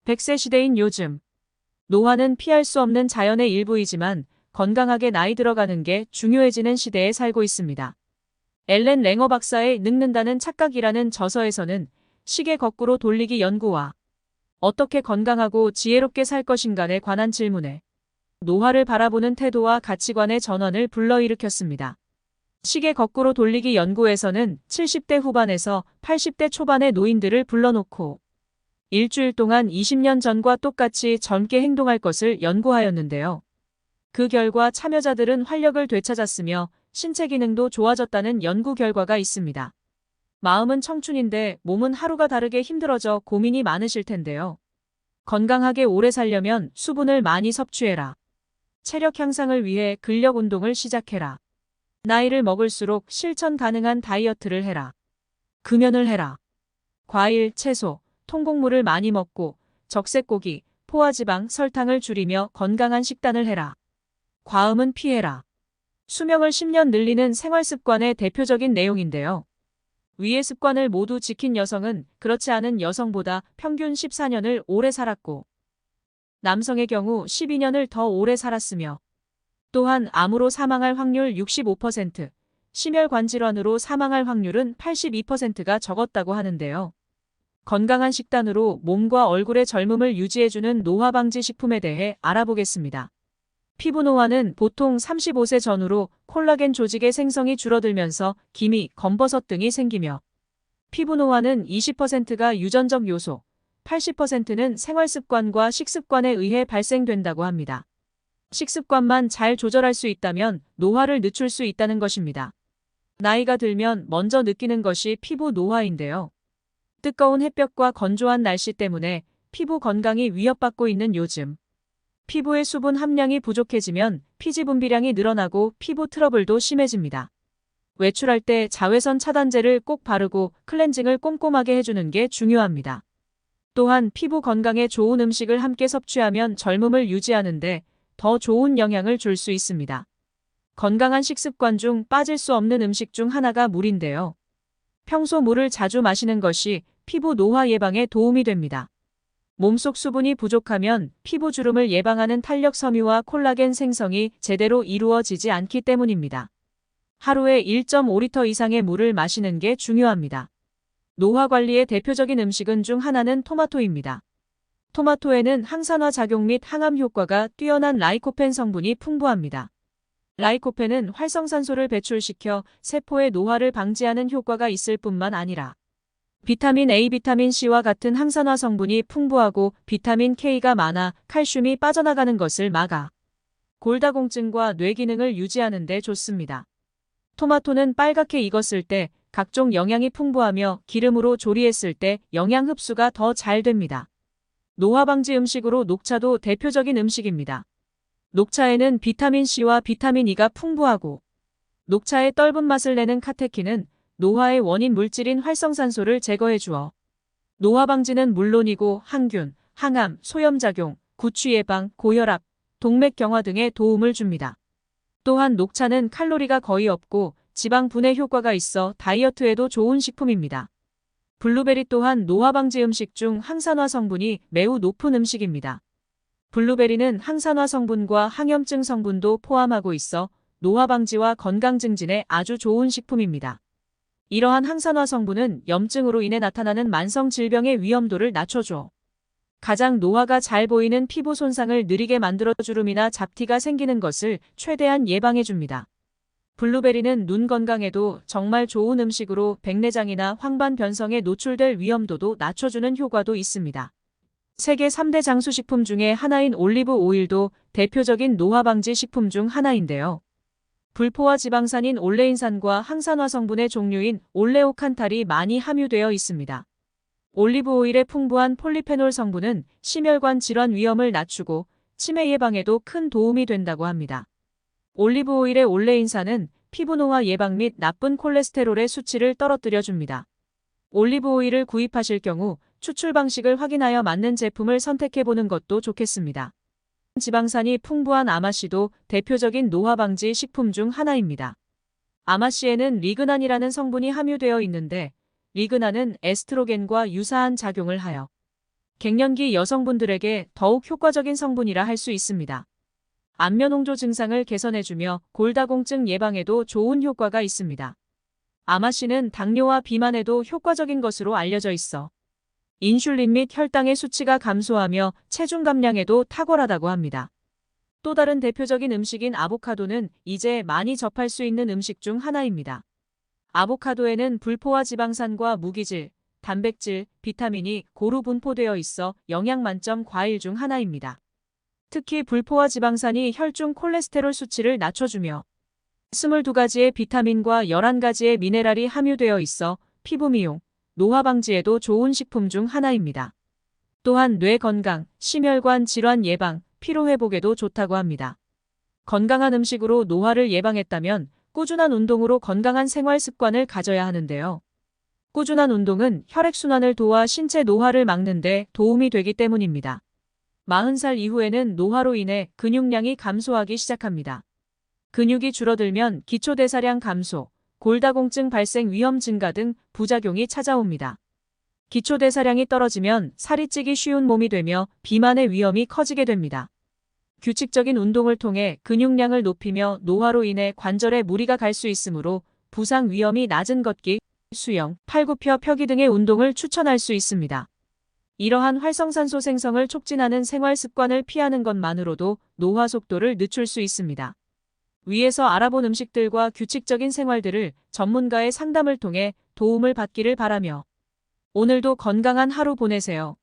100세 시대인 요즘, 노화는 피할 수 없는 자연의 일부이지만 건강하게 나이 들어가는 게 중요해지는 시대에 살고 있습니다. 엘렌 랭어 박사의 늙는다는 착각이라는 저서에서는 시계 거꾸로 돌리기 연구와 어떻게 건강하고 지혜롭게 살 것인가에 관한 질문에 노화를 바라보는 태도와 가치관의 전환을 불러일으켰습니다. 시계 거꾸로 돌리기 연구에서는 70대 후반에서 80대 초반의 노인들을 불러놓고 일주일 동안 20년 전과 똑같이 젊게 행동할 것을 연구하였는데요. 그 결과 참여자들은 활력을 되찾았으며 신체 기능도 좋아졌다는 연구 결과가 있습니다. 마음은 청춘인데 몸은 하루가 다르게 힘들어져 고민이 많으실 텐데요. 건강하게 오래 살려면 수분을 많이 섭취해라. 체력 향상을 위해 근력 운동을 시작해라. 나이를 먹을수록 실천 가능한 다이어트를 해라. 금연을 해라. 과일, 채소, 통곡물을 많이 먹고 적색고기, 포화지방, 설탕을 줄이며 건강한 식단을 해라. 과음은 피해라. 수명을 10년 늘리는 생활습관의 대표적인 내용인데요. 위의 습관을 모두 지킨 여성은 그렇지 않은 여성보다 평균 14년을 오래 살았고 남성의 경우 12년을 더 오래 살았으며 또한 암으로 사망할 확률 65%, 심혈관 질환으로 사망할 확률은 82%가 적었다고 하는데요. 건강한 식단으로 몸과 얼굴의 젊음을 유지해주는 노화 방지 식품에 대해 알아보겠습니다. 피부 노화는 보통 35세 전후로 콜라겐 조직의 생성이 줄어들면서 기미, 검버섯 등이 생기며 피부 노화는 20%가 유전적 요소, 80%는 생활습관과 식습관에 의해 발생된다고 합니다. 식습관만 잘 조절할 수 있다면 노화를 늦출 수 있다는 것입니다. 나이가 들면 먼저 느끼는 것이 피부 노화인데요. 뜨거운 햇볕과 건조한 날씨 때문에 피부 건강이 위협받고 있는 요즘. 피부의 수분 함량이 부족해지면 피지 분비량이 늘어나고 피부 트러블도 심해집니다. 외출할 때 자외선 차단제를 꼭 바르고 클렌징을 꼼꼼하게 해주는 게 중요합니다. 또한 피부 건강에 좋은 음식을 함께 섭취하면 젊음을 유지하는데 더 좋은 영향을 줄 수 있습니다. 건강한 식습관 중 빠질 수 없는 음식 중 하나가 물인데요. 평소 물을 자주 마시는 것이 피부 노화 예방에 도움이 됩니다. 몸속 수분이 부족하면 피부 주름을 예방하는 탄력 섬유와 콜라겐 생성이 제대로 이루어지지 않기 때문입니다. 하루에 1.5리터 이상의 물을 마시는 게 중요합니다. 노화 관리의 대표적인 음식은 중 하나는 토마토입니다. 토마토에는 항산화 작용 및 항암 효과가 뛰어난 라이코펜 성분이 풍부합니다. 라이코펜은 활성산소를 배출시켜 세포의 노화를 방지하는 효과가 있을 뿐만 아니라 비타민 A, 비타민 C와 같은 항산화 성분이 풍부하고 비타민 K가 많아 칼슘이 빠져나가는 것을 막아 골다공증과 뇌 기능을 유지하는 데 좋습니다. 토마토는 빨갛게 익었을 때 각종 영양이 풍부하며 기름으로 조리했을 때 영양 흡수가 더 잘 됩니다. 노화 방지 음식으로 녹차도 대표적인 음식입니다. 녹차에는 비타민 C와 비타민 E가 풍부하고 녹차의 떫은 맛을 내는 카테킨은 노화의 원인 물질인 활성산소를 제거해 주어 노화 방지는 물론이고 항균, 항암, 소염작용, 구취 예방, 고혈압, 동맥 경화 등에 도움을 줍니다. 또한 녹차는 칼로리가 거의 없고 지방 분해 효과가 있어 다이어트에도 좋은 식품입니다. 블루베리 또한 노화 방지 음식 중 항산화 성분이 매우 높은 음식입니다. 블루베리는 항산화 성분과 항염증 성분도 포함하고 있어 노화 방지와 건강 증진에 아주 좋은 식품입니다. 이러한 항산화 성분은 염증으로 인해 나타나는 만성 질병의 위험도를 낮춰줘 가장 노화가 잘 보이는 피부 손상을 느리게 만들어 주름이나 잡티가 생기는 것을 최대한 예방해줍니다. 블루베리는 눈 건강에도 정말 좋은 음식으로 백내장이나 황반 변성에 노출될 위험도도 낮춰주는 효과도 있습니다. 세계 3대 장수식품 중에 하나인 올리브 오일도 대표적인 노화 방지 식품 중 하나인데요. 불포화 지방산인 올레인산과 항산화 성분의 종류인 올레오칸탈이 많이 함유되어 있습니다. 올리브 오일의 풍부한 폴리페놀 성분은 심혈관 질환 위험을 낮추고 치매 예방에도 큰 도움이 된다고 합니다. 올리브 오일의 올레인산은 피부 노화 예방 및 나쁜 콜레스테롤의 수치를 떨어뜨려 줍니다. 올리브 오일을 구입하실 경우 추출 방식을 확인하여 맞는 제품을 선택해 보는 것도 좋겠습니다. 지방산이 풍부한 아마씨도 대표적인 노화 방지 식품 중 하나입니다. 아마씨에는 리그난이라는 성분이 함유되어 있는데 리그난은 에스트로겐과 유사한 작용을 하여 갱년기 여성분들에게 더욱 효과적인 성분이라 할 수 있습니다. 안면홍조 증상을 개선해주며 골다공증 예방에도 좋은 효과가 있습니다. 아마씨는 당뇨와 비만에도 효과적인 것으로 알려져 있어 인슐린 및 혈당의 수치가 감소하며 체중 감량에도 탁월하다고 합니다. 또 다른 대표적인 음식인 아보카도는 이제 많이 접할 수 있는 음식 중 하나입니다. 아보카도에는 불포화 지방산과 무기질, 단백질, 비타민이 고루 분포되어 있어 영양 만점 과일 중 하나입니다. 특히 불포화 지방산이 혈중 콜레스테롤 수치를 낮춰주며 22가지의 비타민과 11가지의 미네랄이 함유되어 있어 피부 미용, 노화 방지에도 좋은 식품 중 하나입니다. 또한 뇌 건강, 심혈관 질환 예방, 피로 회복에도 좋다고 합니다. 건강한 음식으로 노화를 예방했다면 꾸준한 운동으로 건강한 생활 습관을 가져야 하는데요. 꾸준한 운동은 혈액순환을 도와 신체 노화를 막는 데 도움이 되기 때문입니다. 40살 이후에는 노화로 인해 근육량이 감소하기 시작합니다. 근육이 줄어들면 기초대사량 감소, 골다공증 발생 위험 증가 등 부작용이 찾아옵니다. 기초대사량이 떨어지면 살이 찌기 쉬운 몸이 되며 비만의 위험이 커지게 됩니다. 규칙적인 운동을 통해 근육량을 높이며 노화로 인해 관절에 무리가 갈 수 있으므로 부상 위험이 낮은 걷기, 수영, 팔굽혀 펴기 등의 운동을 추천할 수 있습니다. 이러한 활성산소 생성을 촉진하는 생활 습관을 피하는 것만으로도 노화 속도를 늦출 수 있습니다. 위에서 알아본 음식들과 규칙적인 생활들을 전문가의 상담을 통해 도움을 받기를 바라며 오늘도 건강한 하루 보내세요.